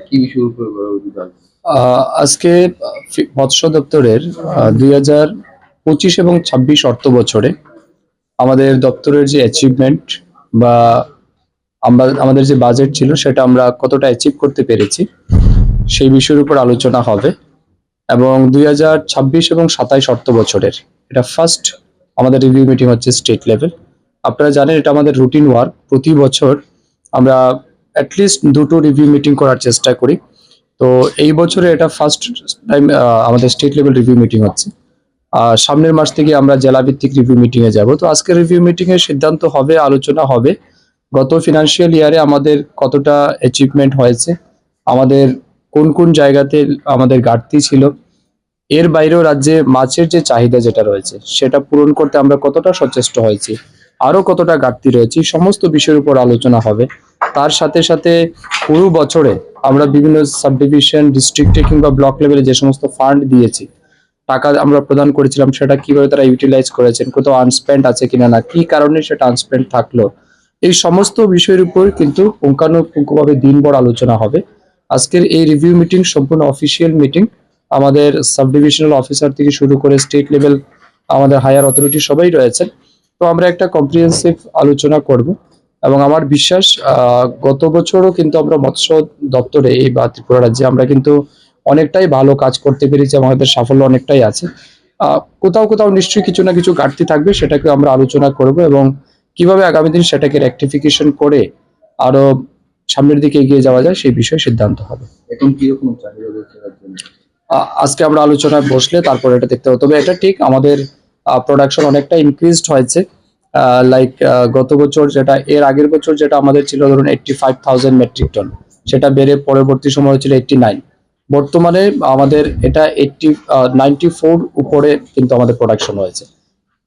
কি বিষয়ের উপর আজকে মৎস্য দপ্তরের 2025 এবং 26 অর্থ বছরে আমাদের দপ্তরের যে অ্যাচিভমেন্ট বা আমাদের যে বাজেট ছিল সেটা আমরা কতটা অ্যাচিভ করতে পেরেছি সেই বিষয়ের উপর আলোচনা হবে। এবং 2026 এবং 27 অর্থ বছরের এটা ফার্স্ট আমাদের রিভিউ মিটিং হচ্ছে স্টেট লেভেল। আপনারা জানেন এটা আমাদের রুটিন ওয়ার্ক, প্রতি বছর আমরা অ্যাটলিস্ট দুটো রিভিউ মিটিং করার চেষ্টা করি। তো এই বছরে এটা ফার্স্ট টাইম আমাদের স্টেট লেভেল রিভিউ মিটিং হচ্ছে। সামনের মাস থেকে আমরা জেলা ভিত্তিক রিভিউ মিটিং এ যাব। তো আজকের রিভিউ মিটিং এর সিদ্ধান্ত হবে, আলোচনা হবে গত ফিনান্সিয়াল ইয়ারে আমাদের কতটা অ্যাচিভমেন্ট হয়েছে, আমাদের কোন কোন জায়গাতে আমাদের ঘাটতি ছিল, এর বাইরেও রাজ্যে মাছের যে চাহিদা যেটা রয়েছে সেটা পূরণ করতে আমরা কতটা সচেষ্ট হয়েছি, আরো কতটা ঘাটতি রয়েছে, সমস্ত বিষয়ের উপর আলোচনা হবে। তার সাথে সাথে পুরো বছরে আমরা বিভিন্ন সাব ডিভিশন, ডিস্ট্রিক্টে কিংবা ব্লক লেভেলে যে সমস্ত ফান্ড দিয়েছি, টাকা আমরা প্রদান করেছিলাম, সেটা কিভাবে তারা ইউটিলাইজ করেছেন, কোথাও আনস্পেন্ড আছে কিনা, না কি কারণে সেটা আনস্পেন্ড থাকলো, এই সমস্ত বিষয়ের উপর কিন্তু পুঙ্খানুপুঙ্খভাবে দিনভর আলোচনা হবে। আজকের এই রিভিউ মিটিং সম্পূর্ণ অফিসিয়াল মিটিং, আমাদের সাব ডিভিশনাল অফিসার থেকে শুরু করে স্টেট লেভেল আমাদের হায়ার অথরিটি সবাই রয়েছেন। তো আমরা একটা কম্প্রিহেন্সিভ আলোচনা করব এবং আমার বিশ্বাস গত বছরও কিন্তু আমরা মৎস্য দপ্তরে এই বা ত্রিপুরা রাজ্যে আমরা কিন্তু অনেকটাই ভালো কাজ করতে পেরেছি, আমাদের সাফল্য অনেকটাই আছে। কোথাও কোথাও নিশ্চয়ই কিছু না কিছু ঘাটতি থাকবে, সেটাকে আমরা আলোচনা করব এবং কিভাবে আগামী দিন সেটাকে রেকটিফিকেশন করে আরো সামনের দিকে এগিয়ে যাওয়া যায় সেই বিষয়ে সিদ্ধান্ত হবে। এখন কিরকম চাহিদা রয়েছে রাজ্যে? আজকে আমরা আলোচনায় বসলে তারপর এটা দেখতে হবে। তবে এটা ঠিক আমাদের প্রোডাকশন অনেকটা ইনক্রিজড হয়েছে। লাইক গত বছর যেটা, এর আগের বছর যেটা আমাদের ছিল ধরুন 85,000 মেট্রিক টন, সেটা বেড়ে পরবর্তী সময় ছিল 89। বর্তমানে আমাদের এটা 94 উপরে কিন্তু আমাদের প্রোডাকশন হয়েছে।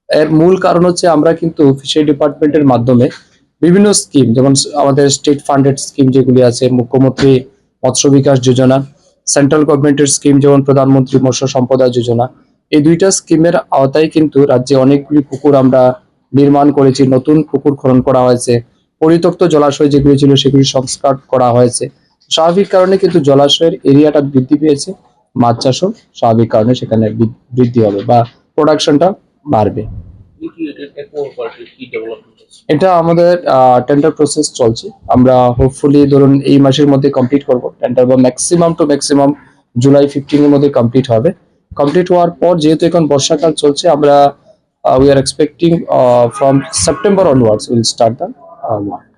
এর মূল কারণ হচ্ছে আমরা কিন্তু ফিশারি ডিপার্টমেন্টের মাধ্যমে বিভিন্ন স্কিম, যেমন আমাদের স্টেট ফান্ডেড স্কিম যেগুলি আছে, মুখ্যমন্ত্রী মৎস্য বিকাশ যোজনা, সেন্ট্রাল গভর্নমেন্টের স্কিম যেমন প্রধানমন্ত্রী মৎস্য সম্পদা যোজনা, এই দুইটা স্কিমের আওতায় কিন্তু রাজ্যে অনেকগুলি পুকুর আমরা নির্মাণ করেছি, নতুন পুকুর খনন করা হয়েছে, পরিত্যক্ত জলাশয় যেগুলি ছিল সেগুলি সংস্কার করা হয়েছে। স্বাভাবিক কারণে কিন্তু জলাশয়ের এরিয়াটা বৃদ্ধি পেয়েছে, মাছ চাষও স্বাভাবিক কারণে সেখানে বৃদ্ধি হবে বা প্রোডাকশনটা বাড়বে। এটা আমাদের টেন্ডার প্রসেস চলছে, আমরা হোপফুলি ধরুন এই মাসের মধ্যে কমপ্লিট করব টেন্ডার, বা ম্যাক্সিমাম টু ম্যাক্সিমাম জুলাই 15 এর মধ্যে কমপ্লিট হবে। কমপ্লিট হওয়ার পর যেহেতু এখন বর্ষাকাল চলছে, আমরা we are expecting from September onwards we'll start the work.